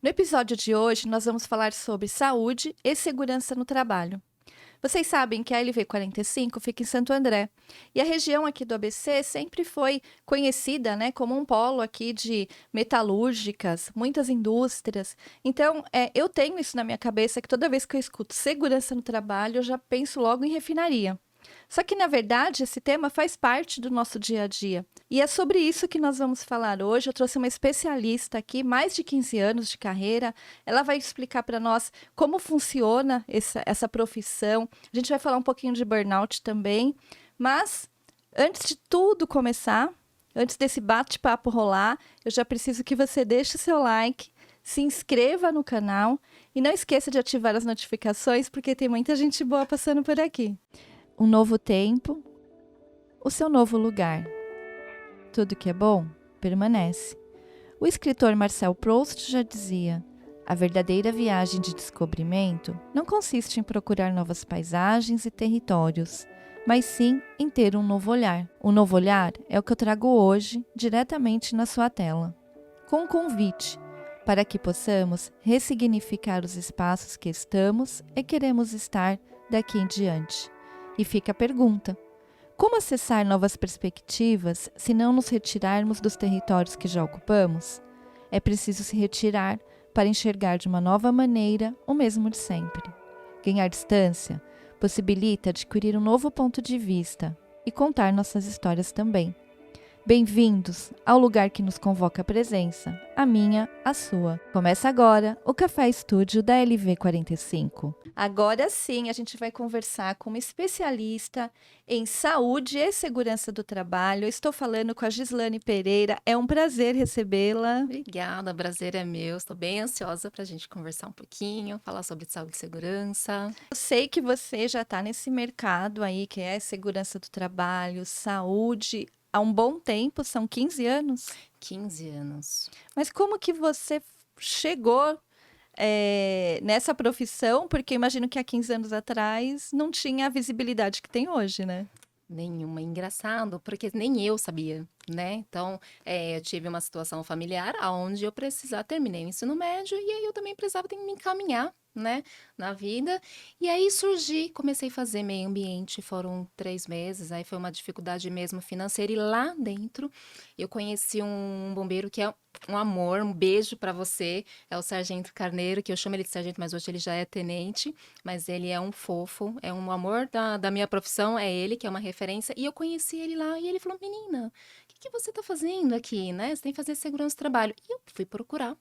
No episódio de hoje, nós vamos falar sobre saúde e segurança no trabalho. Vocês sabem que a LV45 fica em Santo André e a região aqui do ABC sempre foi conhecida, né, como um polo aqui de metalúrgicas, muitas indústrias. Então, eu tenho isso na minha cabeça que toda vez que eu escuto segurança no trabalho, eu já penso logo em refinaria. Só que, na verdade, esse tema faz parte do nosso dia a dia. E é sobre isso que nós vamos falar hoje. Eu trouxe uma especialista aqui, mais de 15 anos de carreira. Ela vai explicar para nós como funciona essa profissão. A gente vai falar um pouquinho de burnout também. Mas, antes de tudo começar, antes desse bate-papo rolar, eu já preciso que você deixe o seu like, se inscreva no canal e não esqueça de ativar as notificações, porque tem muita gente boa passando por aqui. Um novo tempo, o seu novo lugar. Tudo que é bom, permanece. O escritor Marcel Proust já dizia: a verdadeira viagem de descobrimento não consiste em procurar novas paisagens e territórios, mas sim em ter um novo olhar. O novo olhar é o que eu trago hoje, diretamente na sua tela, com um convite para que possamos ressignificar os espaços que estamos e queremos estar daqui em diante. E fica a pergunta: como acessar novas perspectivas se não nos retirarmos dos territórios que já ocupamos? É preciso se retirar para enxergar de uma nova maneira o mesmo de sempre. Ganhar distância possibilita adquirir um novo ponto de vista e contar nossas histórias também. Bem-vindos ao lugar que nos convoca a presença, a minha, a sua. Começa agora o Café Estúdio da LV45. Agora sim, a gente vai conversar com uma especialista em saúde e segurança do trabalho. Eu estou falando com a Gislane Pereira. É um prazer recebê-la. Obrigada, o prazer é meu. Estou bem ansiosa para a gente conversar um pouquinho, falar sobre saúde e segurança. Eu sei que você já está nesse mercado aí, que é segurança do trabalho, saúde, há um bom tempo, são 15 anos. 15 anos. Mas como que você chegou nessa profissão? Porque imagino que há 15 anos atrás não tinha a visibilidade que tem hoje, né? Nenhuma. Engraçado, porque nem eu sabia, né? Então, eu tive uma situação familiar onde eu precisava, terminei o ensino médio e aí eu também precisava me encaminhar, né, na vida. E aí comecei a fazer meio ambiente, foram 3 meses, aí foi uma dificuldade mesmo financeira. E lá dentro eu conheci um bombeiro que é um amor, um beijo para você, é o Sargento Carneiro, que eu chamo ele de sargento, mas hoje ele já é tenente. Mas ele é um fofo, é um amor da minha profissão, é ele que é uma referência. E eu conheci ele lá e ele falou: menina, o que você tá fazendo aqui, né? Você tem que fazer segurança do trabalho. E eu fui procurar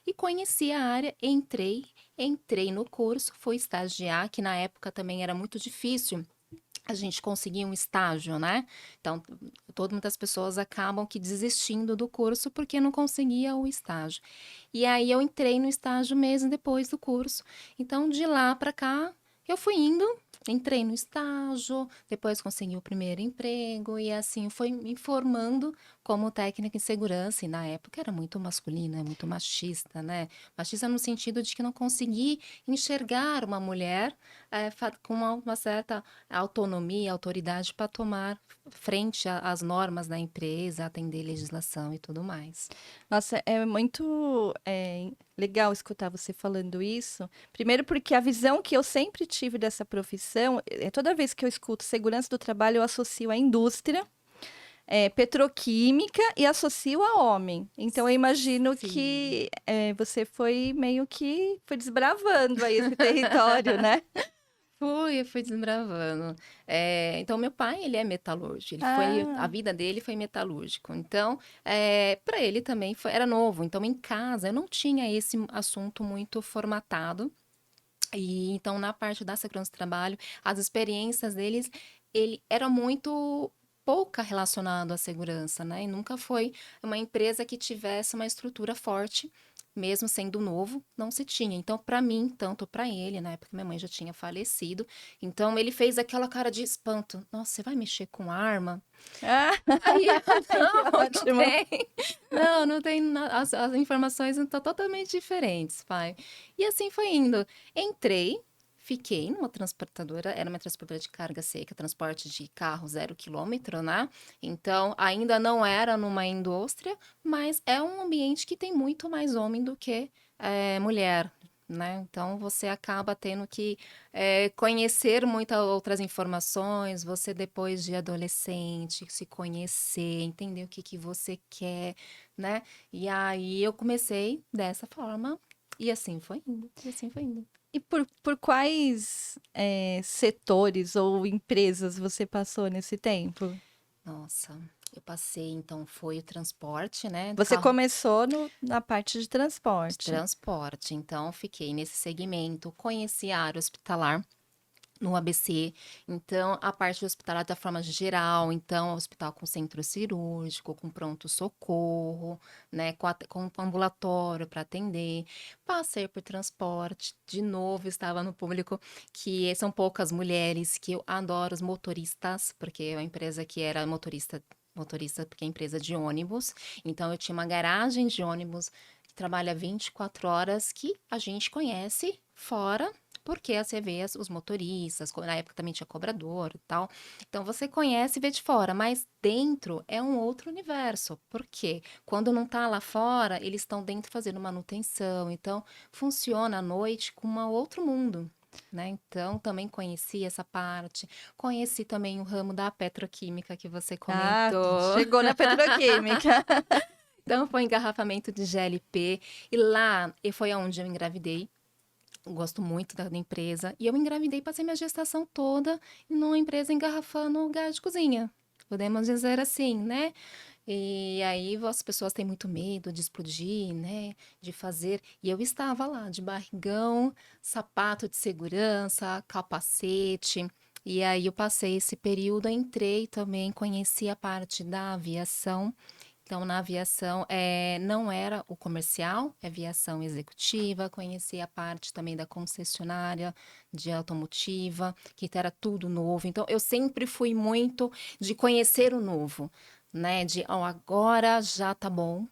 e conheci a área, entrei no curso, fui estagiar, que na época também era muito difícil a gente conseguir um estágio, né? Então, muitas pessoas acabam que desistindo do curso porque não conseguia o estágio. E aí eu entrei no estágio mesmo depois do curso. Então, de lá para cá, eu fui indo, entrei no estágio, depois consegui o primeiro emprego e assim foi me formando como técnica em segurança. E na época era muito masculina, muito machista, né? Machista no sentido de que não consegui enxergar uma mulher com uma certa autonomia, autoridade para tomar frente às normas da empresa, atender legislação e tudo mais. Nossa, é muito legal escutar você falando isso. Primeiro porque a visão que eu sempre tive dessa profissão, toda vez que eu escuto segurança do trabalho, eu associo à indústria, petroquímica e associo a homem. Então, eu imagino Sim. que você foi meio que foi desbravando aí esse território, né? Eu fui desbravando. Então, meu pai, ele é metalúrgico. A Ah, vida dele foi metalúrgico. Então, para ele também era novo. Então, em casa, eu não tinha esse assunto muito formatado. E então, na parte da segurança do trabalho, as experiências deles, ele era muito pouca relacionado à segurança, né? E nunca foi uma empresa que tivesse uma estrutura forte, mesmo sendo novo, não se tinha. Então, para mim, tanto para ele, na época minha mãe já tinha falecido, então ele fez aquela cara de espanto. Nossa, você vai mexer com arma? ah, Aí eu, que não ótimo. tem. Não tem. As informações estão totalmente diferentes, pai. E assim foi indo. Entrei, fiquei numa transportadora, era uma transportadora de carga seca, transporte de carro 0 quilômetro, né? Então, ainda não era numa indústria, mas é um ambiente que tem muito mais homem do que mulher, né? Então você acaba tendo que conhecer muitas outras informações, você depois de adolescente, se conhecer, entender o que que você quer, né? E aí eu comecei dessa forma, e assim foi indo, e assim foi indo. E por quais setores ou empresas você passou nesse tempo? Nossa, eu passei, então foi o transporte, né? Você Carro começou na parte de de transporte. transporte, então fiquei nesse segmento, conheci a área hospitalar no ABC, então a parte hospitalar da forma geral, então hospital com centro cirúrgico, com pronto-socorro, né, com ambulatório para atender. Passei por transporte, de novo estava no público, que são poucas mulheres, que eu adoro os motoristas, porque é uma empresa que era motorista, porque é empresa de ônibus, então eu tinha uma garagem de ônibus que trabalha 24 horas, que a gente conhece fora, porque você vê os motoristas, na época também tinha cobrador e tal. Então você conhece e vê de fora, mas dentro é um outro universo. Por quê? Quando não tá lá fora, eles estão dentro fazendo manutenção. Então funciona à noite com um outro mundo. Né? Então, também conheci essa parte, conheci também o ramo da petroquímica que você Ah, comentou. chegou na petroquímica. Então, foi engarrafamento de GLP, e lá foi onde eu engravidei. Gosto muito da empresa. E eu engravidei, passei minha gestação toda numa empresa engarrafando gás de cozinha. Podemos dizer assim, né? E aí as pessoas têm muito medo de explodir, né? De fazer. E eu estava lá, de barrigão, sapato de segurança, capacete. E aí eu passei esse período, entrei também, conheci a parte da aviação. Então, na aviação, não era o comercial, é aviação executiva, conheci a parte também da concessionária de automotiva, que era tudo novo. Então, eu sempre fui muito de conhecer o novo, né? De, ó, agora já tá bom.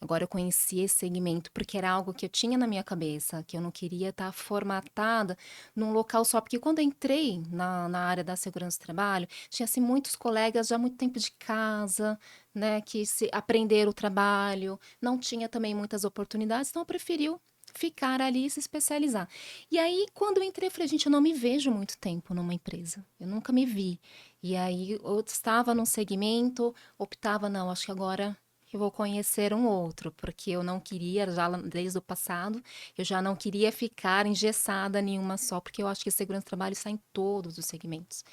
Agora eu conheci esse segmento, porque era algo que eu tinha na minha cabeça, que eu não queria estar formatada num local só. Porque quando eu entrei na área da segurança do trabalho, tinha assim, muitos colegas já há muito tempo de casa, né, que se aprenderam o trabalho, não tinha também muitas oportunidades, então eu preferiu ficar ali e se especializar. E aí, quando eu entrei, eu falei, gente, eu não me vejo muito tempo numa empresa, eu nunca me vi. E aí, eu estava num segmento, optava, não, acho que agora eu vou conhecer um outro, porque eu não queria, já desde o passado, eu já não queria ficar engessada nenhuma só, porque eu acho que segurança do trabalho está em todos os segmentos.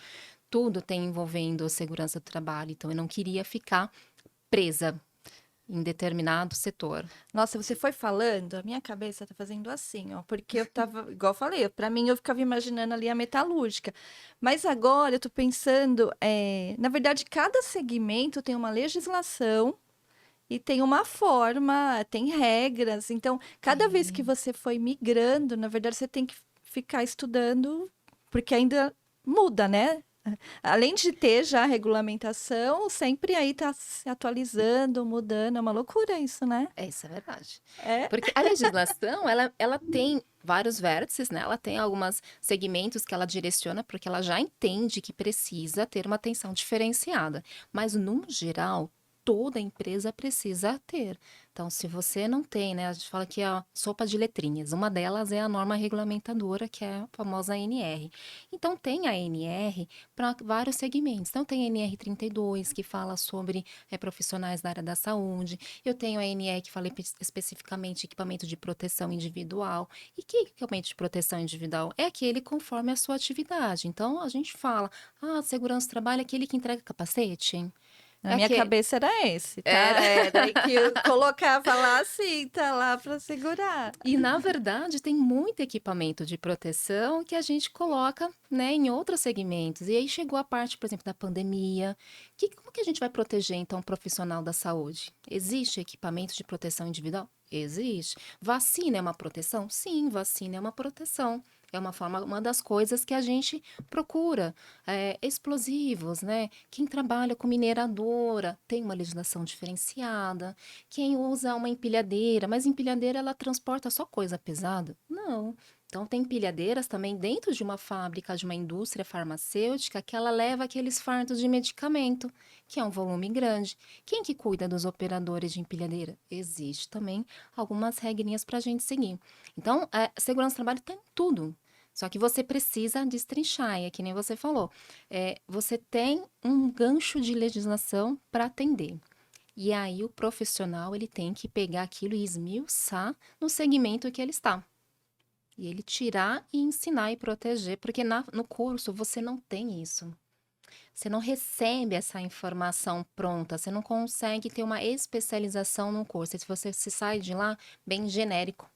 Tudo tem envolvendo segurança do trabalho, então eu não queria ficar presa em determinado setor. Nossa, você foi falando, a minha cabeça tá fazendo assim, ó, porque eu tava, igual eu falei, pra mim eu ficava imaginando ali a metalúrgica. Mas agora eu tô pensando, na verdade, cada segmento tem uma legislação e tem uma forma, tem regras. Então, cada vez que Sim. você foi migrando, na verdade, você tem que ficar estudando, porque ainda muda, né? Além de ter já a regulamentação, sempre aí tá se atualizando, mudando. É uma loucura isso, né? Isso é verdade. É. Porque a legislação, ela tem vários vértices, né? Ela tem alguns segmentos que ela direciona, porque ela já entende que precisa ter uma atenção diferenciada. Mas, no geral, toda empresa precisa ter. Então, se você não tem, né? A gente fala que é a sopa de letrinhas. Uma delas é a norma regulamentadora, que é a famosa ANR. Então, tem a ANR para vários segmentos. Então, tem a ANR 32, que fala sobre profissionais da área da saúde. Eu tenho a ANR que fala especificamente equipamento de proteção individual. E que equipamento de proteção individual? É aquele conforme a sua atividade. Então, a gente fala, segurança do trabalho é aquele que entrega capacete. Na É minha aquele... cabeça era esse, tá? Era. É, daí que eu colocava lá assim, tá lá pra segurar. E, na verdade, tem muito equipamento de proteção que a gente coloca, né, em outros segmentos. E aí chegou a parte, por exemplo, da pandemia. Como que a gente vai proteger, então, um profissional da saúde? Existe equipamento de proteção individual? Existe. Vacina é uma proteção? Sim, vacina é uma proteção. É uma das coisas que a gente procura. Explosivos, né? Quem trabalha com mineradora tem uma legislação diferenciada. Quem usa uma empilhadeira, mas empilhadeira ela transporta só coisa pesada? Não. Então, tem empilhadeiras também dentro de uma fábrica, de uma indústria farmacêutica, que ela leva aqueles fardos de medicamento, que é um volume grande. Quem que cuida dos operadores de empilhadeira? Existe também algumas regrinhas para a gente seguir. Então, segurança do trabalho tem tudo. Só que você precisa destrinchar, e é que nem você falou. Você tem um gancho de legislação para atender. E aí o profissional, ele tem que pegar aquilo e esmiuçar no segmento que ele está. E ele tirar e ensinar e proteger, porque no curso você não tem isso. Você não recebe essa informação pronta, você não consegue ter uma especialização no curso. Se você se sai de lá bem genérico.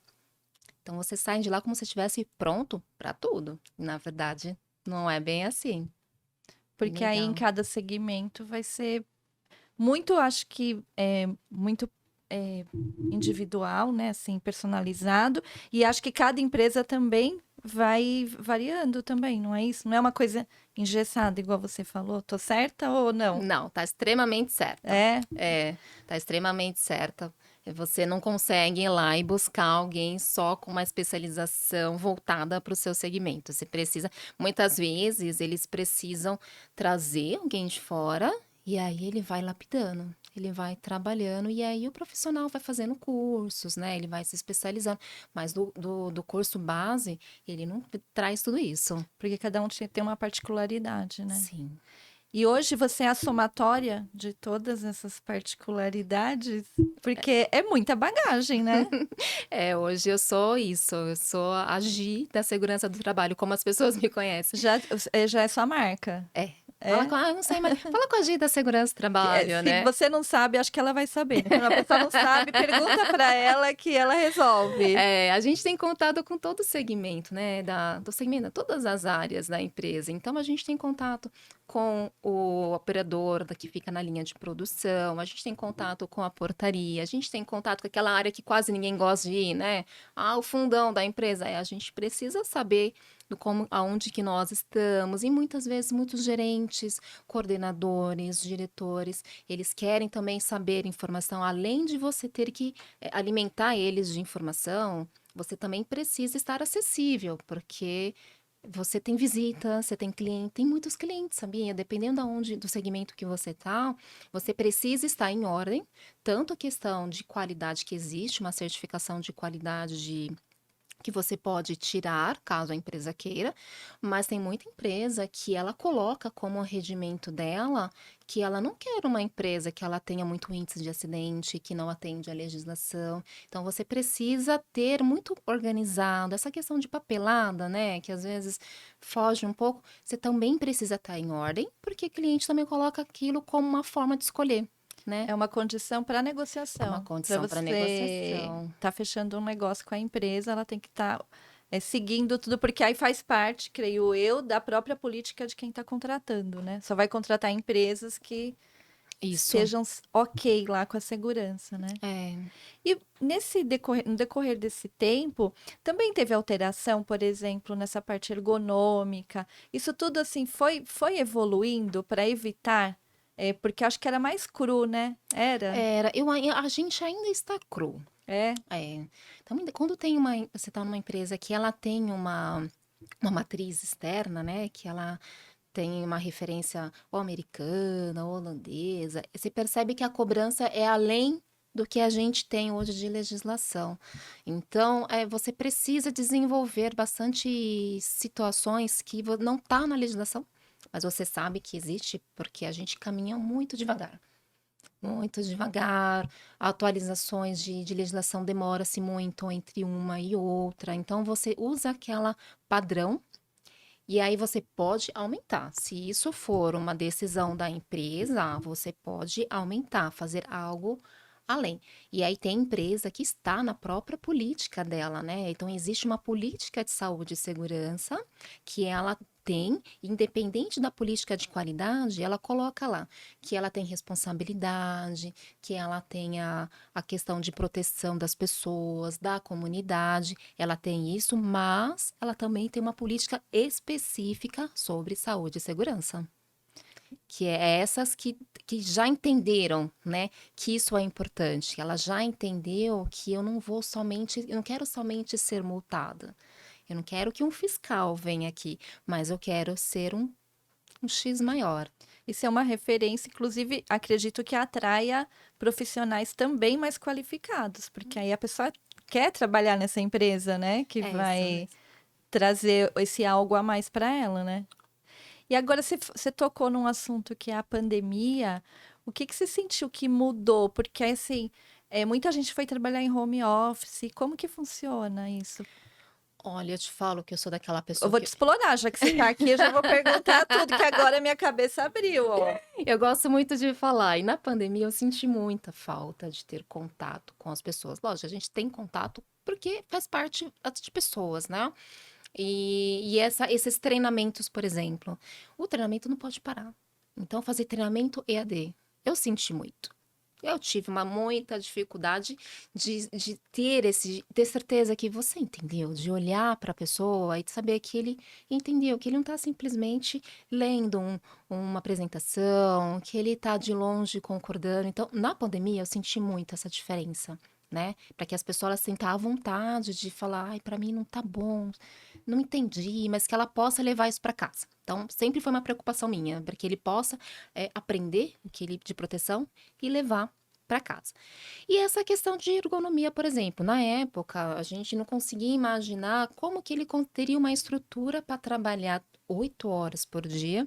Então você sai de lá como se estivesse pronto para tudo. E, na verdade, não é bem assim. Porque aí em Legal. cada segmento vai ser muito, acho que muito individual, né? Assim, personalizado. E acho que cada empresa também vai variando também, não é isso? Não é uma coisa engessada, igual você falou. Tô certa ou não? Não, tá extremamente certa. É, Tá extremamente certa. Você não consegue ir lá e buscar alguém só com uma especialização voltada para o seu segmento. Você precisa, muitas vezes, eles precisam trazer alguém de fora e aí ele vai lapidando, ele vai trabalhando e aí o profissional vai fazendo cursos, né? Ele vai se especializando. Mas do curso base, ele não traz tudo isso. porque cada um tem uma particularidade, né? Sim. E hoje você é a somatória de todas essas particularidades, porque é muita bagagem, né? Hoje eu sou isso, eu sou a Gi da segurança do trabalho, como as pessoas me conhecem. Já é sua marca. É. Fala É? com, não sei, mas fala com a Gi da segurança do trabalho, Se né? você não sabe, acho que ela vai saber. Quando a pessoa não sabe, pergunta para ela que ela resolve. A gente tem contato com todo o segmento, né? Do segmento, todas as áreas da empresa. Então, a gente tem contato com o operador que fica na linha de produção, a gente tem contato com a portaria, a gente tem contato com aquela área que quase ninguém gosta de ir, né? O fundão da empresa. A gente precisa saber aonde que nós estamos. E muitas vezes, muitos gerentes, coordenadores, diretores, eles querem também saber informação, além de você ter que alimentar eles de informação, você também precisa estar acessível, porque você tem visita, você tem cliente, tem muitos clientes, sabia? Dependendo do segmento que você tá, você precisa estar em ordem, tanto a questão de qualidade que existe, uma certificação de qualidade que você pode tirar, caso a empresa queira, mas tem muita empresa que ela coloca como regimento dela que ela não quer uma empresa que ela tenha muito índice de acidente, que não atende à legislação. Então, você precisa ter muito organizado essa questão de papelada, né? Que às vezes foge um pouco. Você também precisa estar em ordem, porque o cliente também coloca aquilo como uma forma de escolher, né? É uma condição para É uma negociação. condição para Você negociação. tá fechando um negócio com a empresa, ela tem que estar seguindo tudo, porque aí faz parte, creio eu, da própria política de quem está contratando, né? Só vai contratar empresas que Isso. estejam ok lá com a segurança, né? É. E no decorrer desse tempo, também teve alteração, por exemplo, nessa parte ergonômica. Isso tudo assim foi evoluindo para evitar, porque acho que era mais cru, né? Era? A gente ainda está cru. É. Então, quando você está numa empresa que ela tem uma matriz externa, né? Que ela tem uma referência ou americana, ou holandesa, você percebe que a cobrança é além do que a gente tem hoje de legislação. Então, você precisa desenvolver bastante situações que não está na legislação, mas você sabe que existe porque a gente caminha muito devagar. Muito devagar, atualizações de legislação demora-se muito entre uma e outra. Então, você usa aquela padrão e aí você pode aumentar. Se isso for uma decisão da empresa, você pode aumentar, fazer algo além. E aí tem empresa que está na própria política dela, né? Então existe uma política de saúde e segurança que ela tem, independente da política de qualidade, ela coloca lá que ela tem responsabilidade, que ela tem a questão de proteção das pessoas, da comunidade, ela tem isso, mas ela também tem uma política específica sobre saúde e segurança. que é essas que já entenderam, né, que isso é importante. Ela já entendeu que eu não quero somente ser multada. Eu não quero que um fiscal venha aqui, mas eu quero ser um X maior. Isso é uma referência, inclusive, acredito que atraia profissionais também mais qualificados, porque aí a pessoa quer trabalhar nessa empresa, né? Que É isso vai mesmo. trazer esse algo a mais para ela, né? E agora você tocou num assunto que é a pandemia. O que que você sentiu que mudou? Porque assim, muita gente foi trabalhar em home office. Como que funciona isso? Olha, eu te falo que eu sou daquela Eu pessoa vou te que explorar, já que você tá aqui, eu já vou perguntar tudo, que agora minha cabeça abriu, ó. eu gosto muito de falar. E na pandemia eu senti muita falta de ter contato com as pessoas. Lógico, a gente tem contato porque faz parte de pessoas, né? Esses treinamentos, por exemplo, o treinamento não pode parar. Então, fazer treinamento EAD, eu senti muito. Eu tive muita dificuldade de ter certeza que você entendeu, de olhar para a pessoa e de saber que ele entendeu, que ele não está simplesmente lendo uma apresentação, que ele está de longe concordando. Então, na pandemia, eu senti muito essa diferença, né? Para que as pessoas elas sintam a vontade de falar, ai, para mim não tá bom, não entendi, mas que ela possa levar isso para casa. Então, sempre foi uma preocupação minha, para que ele possa aprender o que ele de proteção e levar para casa. E essa questão de ergonomia, por exemplo, na época a gente não conseguia imaginar como que ele teria uma estrutura para trabalhar 8 horas por dia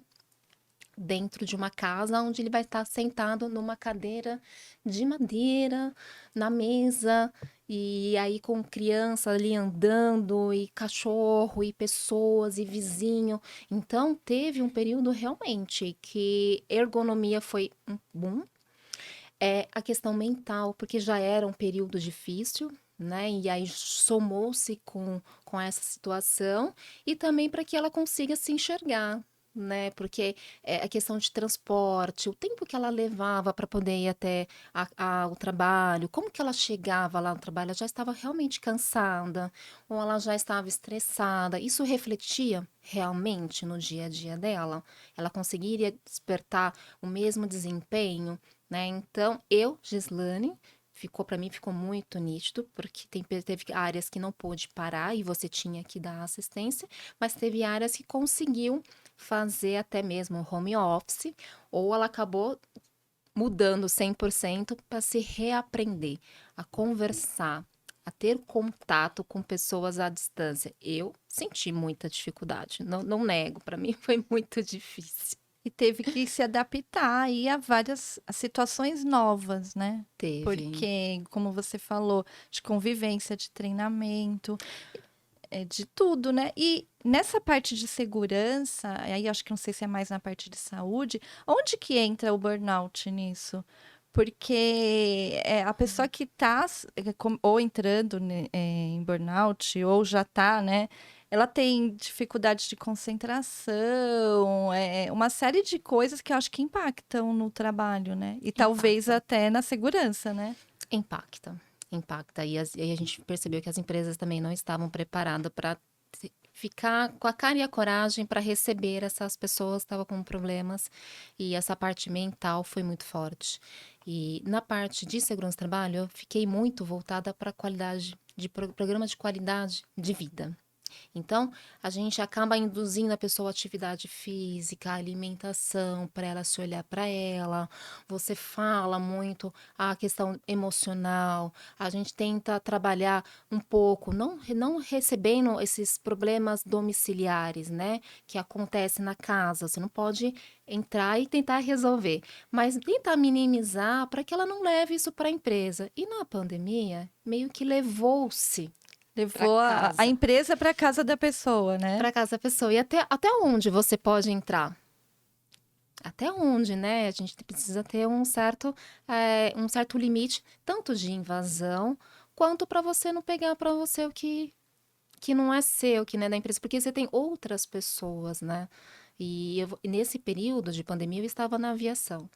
dentro de uma casa onde ele vai estar sentado numa cadeira de madeira, na mesa, e aí com criança ali andando, e cachorro, e pessoas, e vizinho. Então, teve um período realmente que ergonomia foi um boom. É a questão mental, porque já era um período difícil, né? E aí somou-se com essa situação e também para que ela consiga se enxergar, né? Porque a questão de transporte, o tempo que ela levava para poder ir até o trabalho, como que ela chegava lá no trabalho, ela já estava realmente cansada ou ela já estava estressada. Isso refletia realmente no dia a dia dela? Ela conseguiria despertar o mesmo desempenho? Né? Então, Gislane, para mim ficou muito nítido, porque teve áreas que não pôde parar e você tinha que dar assistência, mas teve áreas que conseguiu fazer até mesmo home office, ou ela acabou mudando 100% para se reaprender, a conversar, a ter contato com pessoas à distância. Eu senti muita dificuldade, não nego, para mim foi muito difícil. E teve que se adaptar aí a várias situações novas, né? Teve. Porque, como você falou, de convivência, de treinamento, de tudo, né? E nessa parte de segurança, aí acho que não sei se é mais na parte de saúde, onde que entra o burnout nisso? Porque a pessoa que está ou entrando né, em burnout ou já está, né? Ela tem dificuldade de concentração, uma série de coisas que eu acho que impactam no trabalho, né? E talvez Impacta. até na segurança, né? Impacta, impacta. E a gente percebeu que as empresas também não estavam preparadas para ficar com a cara e a coragem para receber essas pessoas que estavam com problemas. E essa parte mental foi muito forte. E na parte de segurança do trabalho, eu fiquei muito voltada para a qualidade de programa de qualidade de vida. Então, a gente acaba induzindo a pessoa à atividade física, à alimentação, para ela se olhar para ela. Você fala muito a questão emocional. A gente tenta trabalhar um pouco, não recebendo esses problemas domiciliares, né? Que acontecem na casa. Você não pode entrar e tentar resolver, mas tentar minimizar para que ela não leve isso para a empresa. E na pandemia, meio que levou-se para Levou a casa. empresa para casa da pessoa, né? Para casa da pessoa. E até onde você pode entrar? Até onde, né? A gente precisa ter um certo limite, tanto de invasão, quanto para você não pegar para você o que não é seu, que não é da empresa, porque você tem outras pessoas, né? E nesse período de pandemia eu estava na aviação.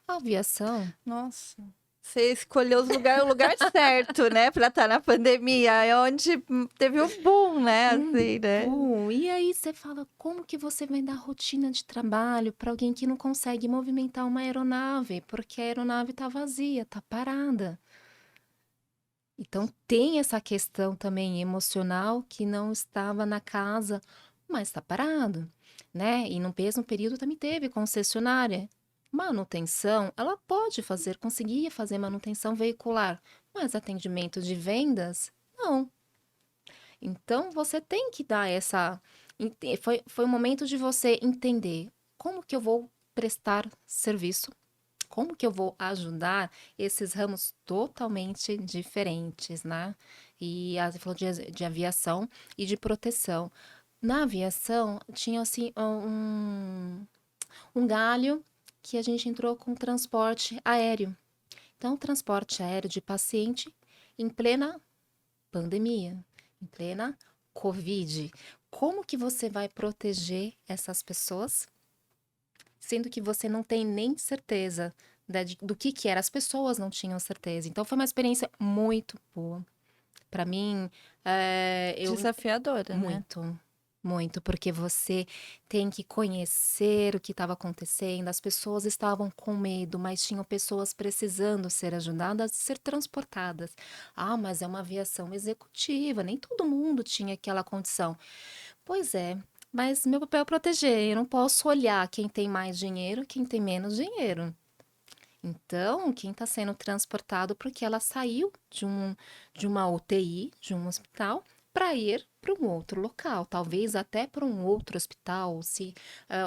A aviação Nossa. Você escolheu o lugar certo, né, para estar na pandemia, é onde teve um boom, né, assim, né. E aí você fala, como que você vai dar rotina de trabalho para alguém que não consegue movimentar uma aeronave, porque a aeronave tá vazia, tá parada. Então tem essa questão também emocional que não estava na casa, mas está parado, né? E no mesmo período também teve concessionária. Manutenção, ela pode fazer, conseguia fazer manutenção veicular, mas atendimento de vendas, não. Então você tem que dar essa. Foi um momento de você entender como que eu vou prestar serviço, como que eu vou ajudar esses ramos totalmente diferentes, né? E você falou de aviação e de proteção. Na aviação, tinha assim um galho que a gente entrou com transporte aéreo. Então, transporte aéreo de paciente em plena pandemia, em plena Covid. Como que você vai proteger essas pessoas, sendo que você não tem nem certeza do que era? As pessoas não tinham certeza. Então, foi uma experiência muito boa. Para mim, eu Desafiadora, né. muito, muito, porque você tem que conhecer o que estava acontecendo. As pessoas estavam com medo, mas tinham pessoas precisando ser ajudadas, ser transportadas. Ah, mas é uma aviação executiva, nem todo mundo tinha aquela condição. Pois é, mas meu papel é proteger. Eu não posso olhar quem tem mais dinheiro, quem tem menos dinheiro. Então, quem está sendo transportado porque ela saiu de uma UTI, de um hospital, para ir para um outro local, talvez até para um outro hospital, se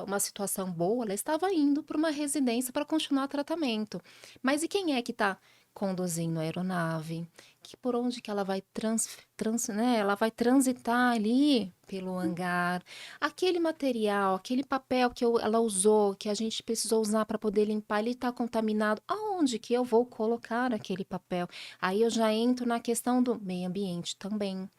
uma situação boa, ela estava indo para uma residência para continuar tratamento. Mas e quem é que está conduzindo a aeronave? Que por onde que ela vai né? Ela vai transitar ali pelo hangar. Aquele material, aquele papel que ela usou, que a gente precisou usar para poder limpar, ele está contaminado. Aonde que eu vou colocar aquele papel? Aí eu já entro na questão do meio ambiente também,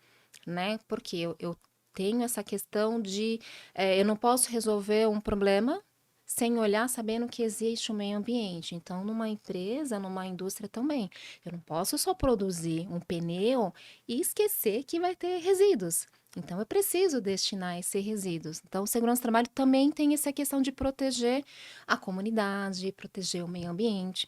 né? Porque eu tenho essa questão de eu não posso resolver um problema sem olhar sabendo que existe o meio ambiente. Então, numa empresa, numa indústria também, eu não posso só produzir um pneu e esquecer que vai ter resíduos. Então, eu preciso destinar esses resíduos. Então, o segurança do trabalho também tem essa questão de proteger a comunidade, proteger o meio ambiente.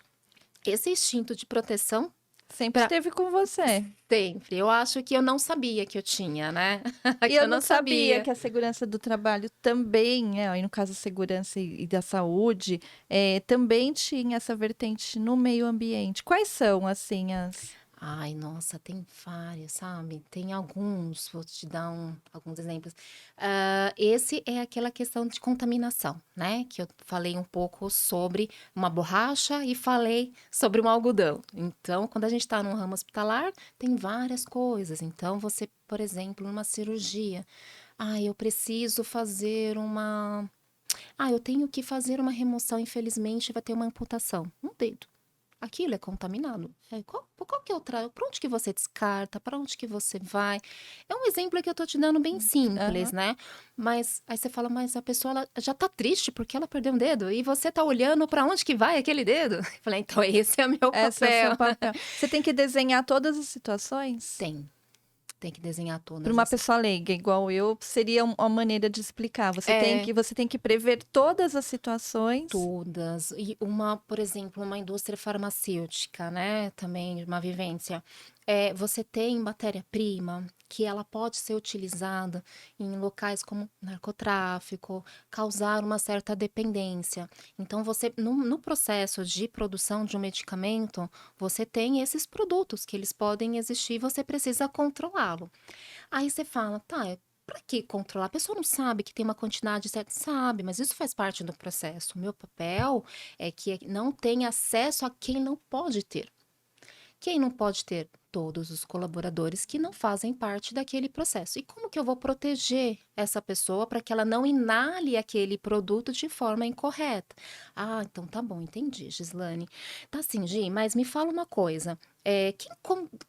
Esse instinto de proteção, Sempre pra, esteve com você. sempre. Eu acho que eu não sabia que eu tinha, né? E Que eu eu não não sabia sabia. que a segurança do trabalho também, né, aí no caso segurança e da saúde, também tinha essa vertente no meio ambiente. Quais são, assim, as Ai, nossa, tem vários, sabe? Tem alguns, vou te dar alguns exemplos. Esse é aquela questão de contaminação, né? Que eu falei um pouco sobre uma borracha e falei sobre um algodão. Então, quando a gente está num ramo hospitalar, tem várias coisas. Então, você, por exemplo, numa cirurgia, eu preciso fazer uma. Eu tenho que fazer uma remoção, infelizmente, vai ter uma amputação. Um dedo. Aquilo é contaminado. Qual que é o para onde que você descarta? Para onde que você vai? É um exemplo que eu tô te dando bem simples, aham. né? Mas aí você fala, mas a pessoa ela já tá triste porque ela perdeu um dedo e você tá olhando para onde que vai aquele dedo? Eu falei, então esse é o meu Esse é o seu papel. papel. Você tem que desenhar todas as situações? Tem que desenhar Para todas uma as. pessoa leiga igual eu, seria uma maneira de explicar. É, Você tem que prever todas as situações. todas. E por exemplo, uma indústria farmacêutica, né? Também uma vivência. Você tem matéria-prima que ela pode ser utilizada em locais como narcotráfico, causar uma certa dependência. Então, você, no processo de produção de um medicamento, você tem esses produtos que eles podem existir, você precisa controlá-lo. Aí você fala, tá, para que controlar? A pessoa não sabe que tem uma quantidade certa, sabe, mas isso faz parte do processo. O meu papel é que não tem acesso a quem não pode ter. Quem não pode ter? Todos os colaboradores que não fazem parte daquele processo. E como que eu vou proteger essa pessoa para que ela não inale aquele produto de forma incorreta? Ah, então tá bom, entendi, Gislane. Tá assim, Gi, mas me fala uma coisa. Quem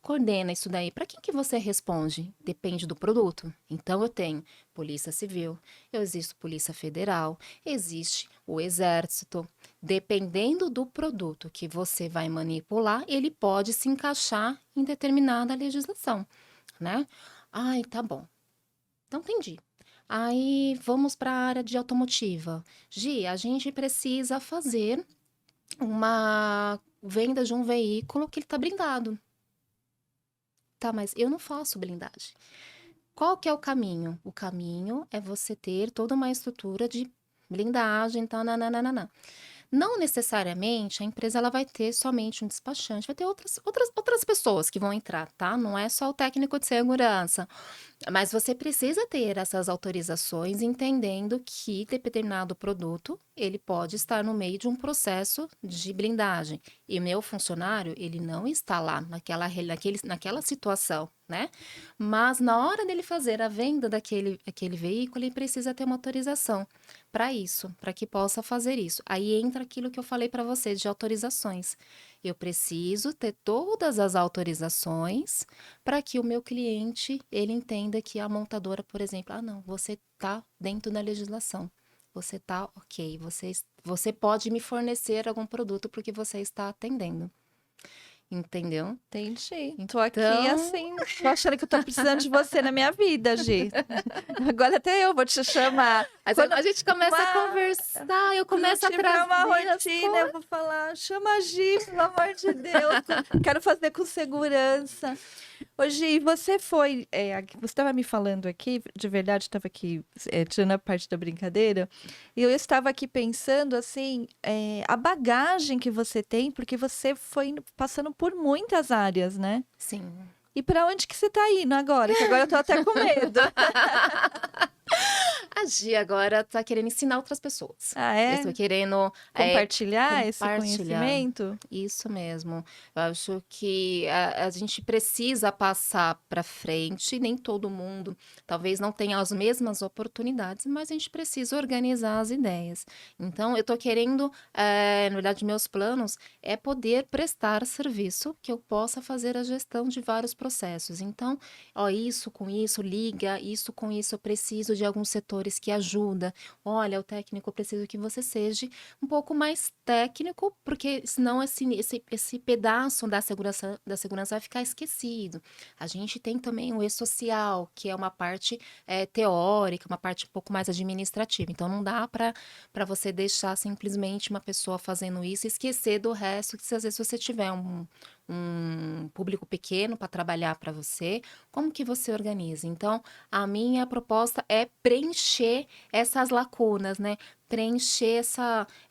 coordena isso daí? Para quem que você responde? Depende do produto. Então eu tenho Polícia Civil, eu existo Polícia Federal, existe o Exército. Dependendo do produto que você vai manipular, ele pode se encaixar em determinada legislação, né? Ai, tá bom. Então, entendi. Aí, vamos para a área de automotiva. Gi, a gente precisa fazer uma venda de um veículo que ele está blindado. Tá, mas eu não faço blindagem. Qual que é o caminho? O caminho é você ter toda uma estrutura de blindagem, tá, nananana. Não necessariamente a empresa ela vai ter somente um despachante, vai ter outras pessoas que vão entrar, tá? Não é só o técnico de segurança. Mas você precisa ter essas autorizações, entendendo que determinado produto, ele pode estar no meio de um processo de blindagem. E meu funcionário, ele não está lá naquela situação, né? Mas na hora dele fazer a venda aquele veículo, ele precisa ter uma autorização para isso, para que possa fazer isso. Aí entra aquilo que eu falei para você de autorizações. Eu preciso ter todas as autorizações para que o meu cliente ele entenda que a montadora, por exemplo, ah, não, você está dentro da legislação. Você está ok, você pode me fornecer algum produto porque você está atendendo. Entendeu? Entendi. Tô aqui Então, assim, tô achando que eu tô precisando de você na minha vida, Gi. Agora até eu vou te chamar. Quando, a gente começa a Uau, conversar, eu quando eu começo a tiver uma trazer as rotina, eu vou falar, chama a Gi, pelo amor de Deus. Quero fazer com segurança. Ô, Gi, você foi. Você estava me falando aqui, de verdade, estava aqui tirando a parte da brincadeira, e eu estava aqui pensando assim, a bagagem que você tem, porque você foi passando por muitas áreas, né? Sim. E para onde que você está indo agora? Que agora eu tô até com medo. A Gi agora tá querendo ensinar outras pessoas. Ah, Eu é? estou querendo Compartilhar esse compartilhar. conhecimento? Isso mesmo. Eu acho que a gente precisa passar para frente. Nem todo mundo, talvez não tenha as mesmas oportunidades, mas a gente precisa organizar as ideias. Então, eu estou querendo, na verdade, meus planos é poder prestar serviço que eu possa fazer a gestão de vários processos. Então, ó, isso com isso liga, isso com isso eu preciso de alguns setores que ajuda. Olha, o técnico, eu preciso que você seja um pouco mais técnico, porque senão esse pedaço da segurança vai ficar esquecido. A gente tem também o e-social, que é uma parte teórica, uma parte um pouco mais administrativa. Então, não dá para você deixar simplesmente uma pessoa fazendo isso e esquecer do resto, que se às vezes você tiver um público pequeno para trabalhar para você, como que você organiza? Então, a minha proposta é preencher essas lacunas, né? Preencher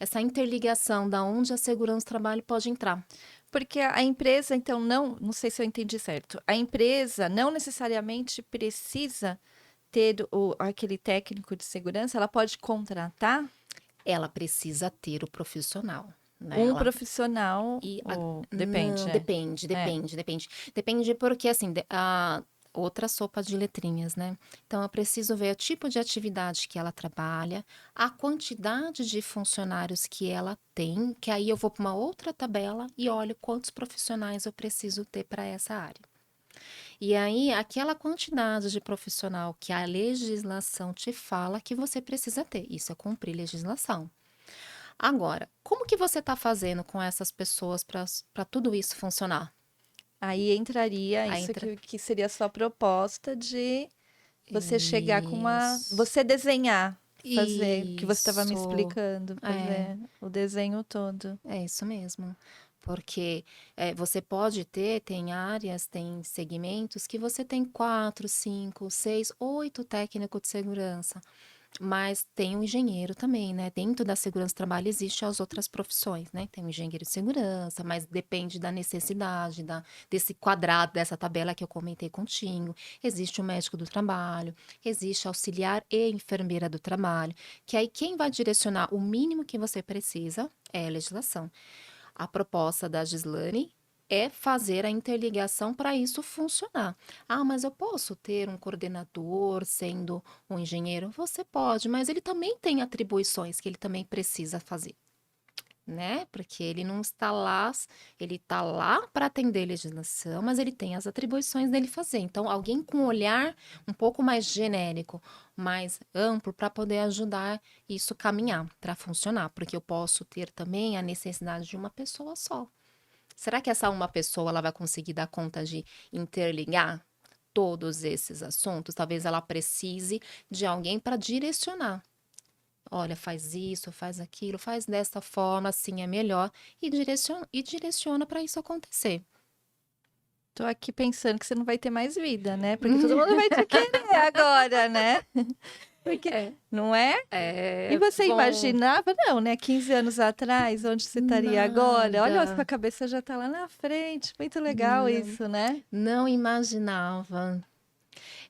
essa interligação da onde a segurança do trabalho pode entrar. Porque a empresa, então, não sei se eu entendi certo. A empresa não necessariamente precisa ter aquele técnico de segurança, ela pode contratar Ela precisa ter o profissional, né? um profissional, E ou depende, não, depende, é. depende, depende. Depende porque, assim, a outra sopa de letrinhas, né? Então, eu preciso ver o tipo de atividade que ela trabalha, a quantidade de funcionários que ela tem, que aí eu vou para uma outra tabela e olho quantos profissionais eu preciso ter para essa área. E aí, aquela quantidade de profissional que a legislação te fala que você precisa ter, isso é cumprir legislação. Agora, como que você está fazendo com essas pessoas para tudo isso funcionar? Aí entraria Aí isso entra. que seria a sua proposta de você chegar com Isso. você desenhar, fazer, que você estava me Isso. explicando, É, fazer o desenho todo. é isso mesmo. Porque você pode tem áreas, tem segmentos que você tem 4, 5, 6, 8 técnicos de segurança. Mas tem o engenheiro também, né? Dentro da segurança do trabalho existem as outras profissões, né? Tem o engenheiro de segurança, mas depende da necessidade, desse quadrado, dessa tabela que eu comentei contigo. Existe o médico do trabalho, existe auxiliar e enfermeira do trabalho, que aí quem vai direcionar o mínimo que você precisa é a legislação. A proposta da Gislane é fazer a interligação para isso funcionar. Ah, mas eu posso ter um coordenador sendo um engenheiro? Você pode, mas ele também tem atribuições que ele também precisa fazer, né? Porque ele não está lá, ele está lá para atender a legislação, mas ele tem as atribuições dele fazer. Então, alguém com um olhar um pouco mais genérico, mais amplo, para poder ajudar isso caminhar, para funcionar, porque eu posso ter também a necessidade de uma pessoa só. Será que essa uma pessoa ela vai conseguir dar conta de interligar todos esses assuntos? Talvez ela precise de alguém para direcionar. Olha, faz isso, faz aquilo, faz dessa forma, assim é melhor, e direciona para isso acontecer. Tô aqui pensando que você não vai ter mais vida, né? Porque todo mundo vai te querer agora, né? Porque, É, não é? E é você bom. imaginava? Não, né? 15 anos atrás, onde você estaria agora? Olha, a sua Nada. cabeça já tá lá na frente. Muito legal Não, isso, né? não imaginava.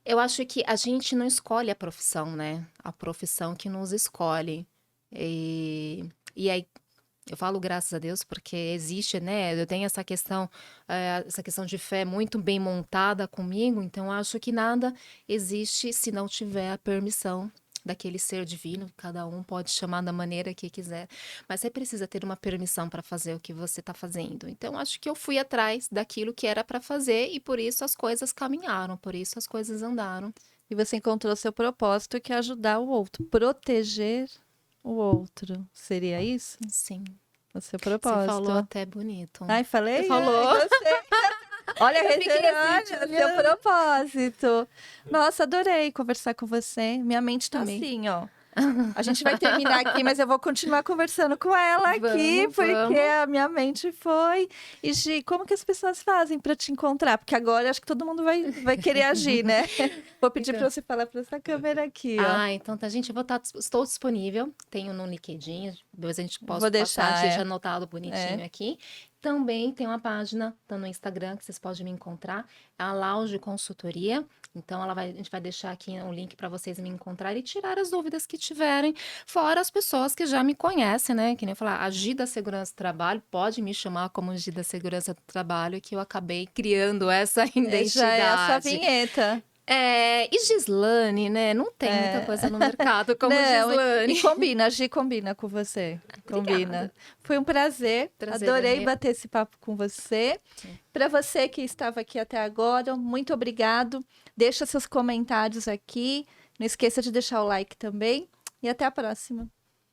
Eu acho que a gente não escolhe a profissão, né? A profissão que nos escolhe. E aí, eu falo graças a Deus porque existe, né? Eu tenho essa questão de fé muito bem montada comigo, então eu acho que nada existe se não tiver a permissão daquele ser divino, cada um pode chamar da maneira que quiser, mas você precisa ter uma permissão para fazer o que você está fazendo. Então, acho que eu fui atrás daquilo que era para fazer e por isso as coisas caminharam, por isso as coisas andaram. E você encontrou seu propósito, que é ajudar o outro, proteger o outro. Seria isso? Sim, O seu você falou propósito. até bonito. Ai, falei? Você falou. Ai, gostei. Olha, Eu fiquei assim, olha, te seu olhando. propósito. Nossa, adorei conversar com você. Minha mente tá Também. assim, ó. A gente vai terminar aqui, mas eu vou continuar conversando com ela aqui, Vamos, porque vamos. a minha mente foi. E, Gi, como que as pessoas fazem para te encontrar? Porque agora acho que todo mundo vai querer agir, né? Vou pedir Então. para você falar para essa câmera aqui, ó. Ah, então tá, gente, estou disponível. Tenho no LinkedIn, depois a gente Vou posso passar, deixar, deixa é. anotado bonitinho aqui. Também tem uma página, tá no Instagram, que vocês podem me encontrar, é a Lauge Consultoria. Então, a gente vai deixar aqui um link para vocês me encontrarem e tirar as dúvidas que tiverem. Fora as pessoas que já me conhecem, né? Que nem eu falar, a Gi da Segurança do Trabalho, pode me chamar como Gi da Segurança do Trabalho, que eu acabei criando essa Já é a sua identidade. vinheta. E Gislane, né? Não tem muita coisa no mercado como Não, Gislane. e combina, a Gi combina com você. Combina. Obrigada. Foi um prazer. Prazer é Adorei meu. bater esse papo com você. Para você que estava aqui até agora, muito obrigado. Deixa seus comentários aqui. Não esqueça de deixar o like também. E até a próxima.